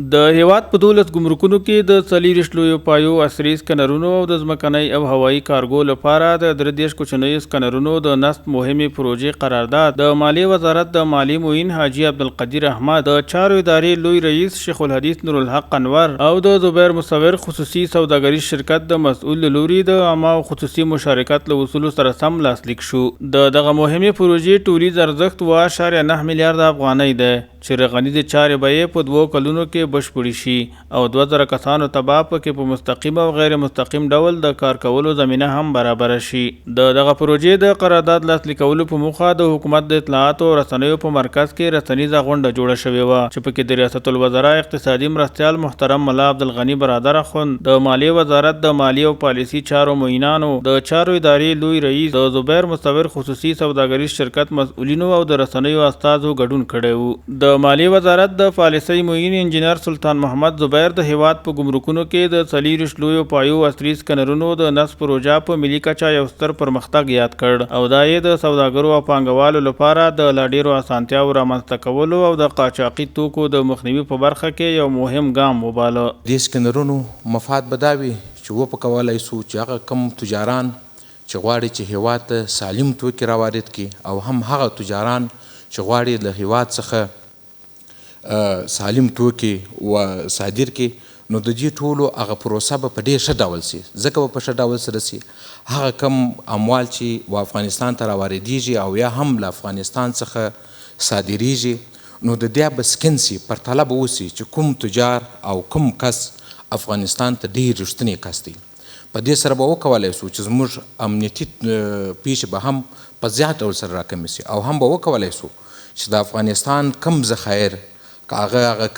د هیواد په 12 ګمرکونو کې د 40 لویو پایو عصري سکنرونو او د ځمکنۍ او هوایي کارګو لپاره د 33 کوچنیو سکنرونو د نصب مهمې پروژې قرارداد د مالیې وزارت د مالی معین حاجي عبدالقدیر احمد، د چارو ادارې لوی رئیس شیخ الحدیث نور الحق انور او د زبیر مصور خصوصي سوداګریز شرکت د مسؤل لوري د عامه او خصوصي مشارکت له اصولو سره سم لاسلیک شو. دغه مهمې پروژې ټولیز ارزښت 2.9 میلیارډ افغانۍ ده چې رغنیزې چارې به یې په 2 کلونو کې بشپړې شي او 2000 کسانو ته به پکې په مستقیم او غیر مستقیم ډول د کار کولو زمینه هم برابره شي. دغه پروژې د قرارداد لاسلیکولو په موخه د حکومت د اطلاعات او رسنیو په مرکز کې رسنیزه غونډه جوړه شوې وه چې پکې د ریاست الوزرا اقتصادي مرستیال محترم ملا عبدالغني برادر اخوند، د مالیې وزارت د مالی او پالیسي چارو معینانو، د چارو ادارې لوی رئیس، د زبیر مصور خصوصي سوداګریز شرکت مسؤلینو او د رسنیو استازو ګډون کړی و. د مالیې وزارت د پالیسۍ معین انجینر سلطان محمد زبیر د هیواد په ګمرکونو کې د 40 لویو پایو عصري سکنرونو د نصب پروژه په ملي کچه یو ستر پرمختګ یاد کړ او دا یې د سوداګرو او پانګوالو لپاره د لا ډیرو اسانتیاوو رامنځته کولو او د قاچاقي توکو د مخنیوي په برخه کې یو مهم ګام وباله. دې سکنرونو مفاد به دا وي چې وپکولی سو چې هغه کم تجاران چې غواړي چې هیواد ته سالم توکي راوارد کړي او هم هغه تجاران چې غواړي له هیواد څخه سالم توکي و صادر کړي، نو د دې ټولو هغه پروسه به په ډېر ښه ډول سي. ځکه به په ښه ډول سره سي هغه کم اموال چې و افغانستان ته راواردیږي او یا هم له افغانستان څخه صادریږي، نو د دې به سکن سي، پرتله به وسي چې کوم تجار او کوم کس افغانستان ته ډېر رښتینی کس دی. په دې سره به وکولی سو چې زموږ امنیتي پیښې به هم په زیات ډول سره راکمې سي او هم به وکولی سو چې د افغانستان کم ذخایر که هغه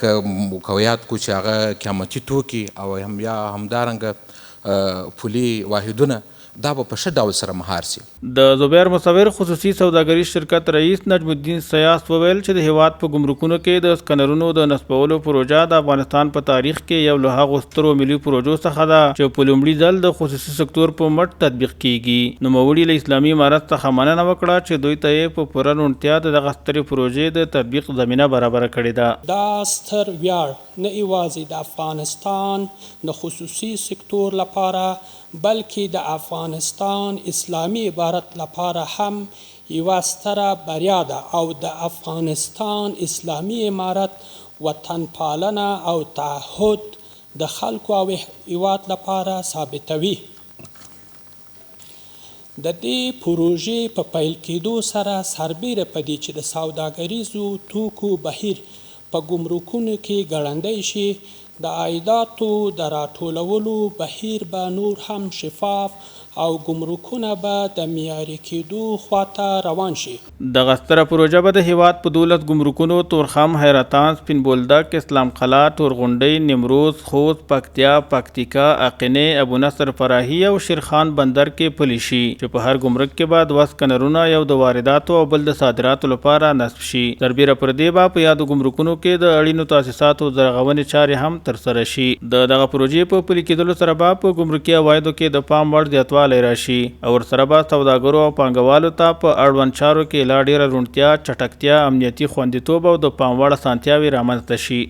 کویات کو چې هغه قیمتي توکي او هم یا همدارنګه پولي واحدونه دا به په ښه ډول سره مهار سي. د زبیر مصور خصوصي سوداګریز شرکت رئیس نجم الدین سیاس وویل چې د هیواد په ګمرکونو کې د سکنرونو د نصبولو پروژه د افغانستان په تاریخ کې یو له هغو سترو ملي پروژو څخه ده چې په لومړي ځل د خصوصي سکتور په مټ تطبیق کیږي. نوموړي له اسلامي امارت څخه مننه وکړه چې دوی ته یې په پوره روڼتیا د دغه سترې پروژې د تطبیق زمینه برابره کړې ده. دا ستر ویاړ نه یوازې د افغانستان د خصوصي سکتور لپاره بلکې د افغانستان اسلامي عبارت لپاره هم یوه ستره بریا ده او د افغانستان اسلامي امارت وطن پالنه او تعهد د خلکو او هیواد لپاره ثابتوي. د دې پروژې په پیل کېدو سره سربیره په دې چې د سوداګریزو توکو بهیر په ګمرکونو کې ګړندی شي، د عایداتو د راټولولو بهیر به نور هم شفاف او ګمرکونه به د معیاري کېدو خواته روان شي. دغه ستره پروژه به د هیواد په 12 ګمرکونو تورخم، حیرتان، سپین بولدک، اسلام قلعه، تورغونډۍ، نیمروز، خوست، پکتیا، پکتیکا، اقینې، ابو نصر فراهي او شیرخان بندر کې پلي شي چې په هر ګمرک کې به 2 سکنرونه، یو د وارداتو او بل د صادراتو لپاره نصب شي. سربیره پر دې به په یادو ګمرکونو کې د اړینو تاسیساتو د رغونې چارې هم ترسره شي. دغه پروژې په پلي کېدلو سره به په ګمرکي عوایدو کې د پام وړ زیاتوالی راشي او ورسره به سوداګرو او پانګوالو ته په اړوند چارو کې لا ډیره روڼتیا، چټکتیا، امنیتي خوندیتوب او د پام وړ اسانتیاوې رامنځته شي.